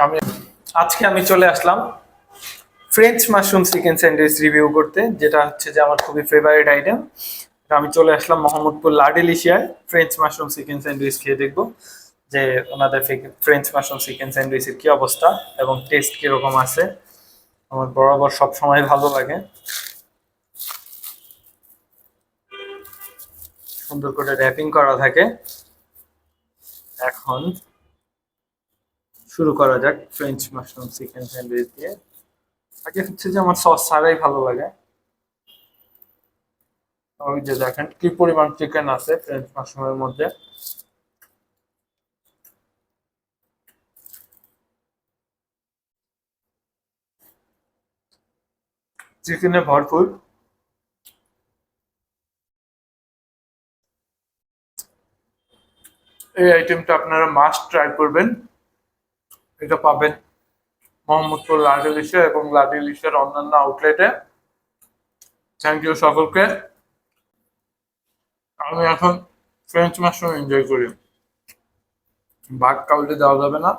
আমি আজকে চলে আসলাম French mushroom chicken sandwich review করতে, যেটা হচ্ছে যে আমার খুবই ফেভারিট আইটেম। আমি চলে আসলাম মোহাম্মদপুর লা ডেলিশিয়ায় ফ্রেঞ্চ মাশরুম চিকেন স্যান্ডউইচ খেয়ে দেখবো যে ওনাদের ফ্রেঞ্চ মাশরুম চিকেন স্যান্ডউইচের কি অবস্থা এবং টেস্ট কিরকম আছে। আমার বরাবর সব সময় ভালো লাগে। সুন্দর করে র্যাপিং করা থাকে। এখন শুরু করা যাক ফ্রেঞ্চ মাশরুম চিকেন স্যান্ডউইচ দিয়ে। আগে হচ্ছে যে আমার সস ছাড়াই ভালো লাগে। ওই যে দেখেন কি পরিমাণ চিকেন আছে ফ্রেঞ্চ মাশরুমের মধ্যে। চিকেনে ভরপুর। এই আইটেমটা আপনারা মাস্ট ট্রাই করবেন। এটা পাবেন মোহাম্মদপুর লাডিলিশা এবং লাডিলিশার অন্যান্য আউটলেটে। থ্যাংক ইউ সকলকে। আমি এখন ফ্রেঞ্চ মাশরুম এনজয় করি। ভাগ কাউকে দেওয়া যাবে না।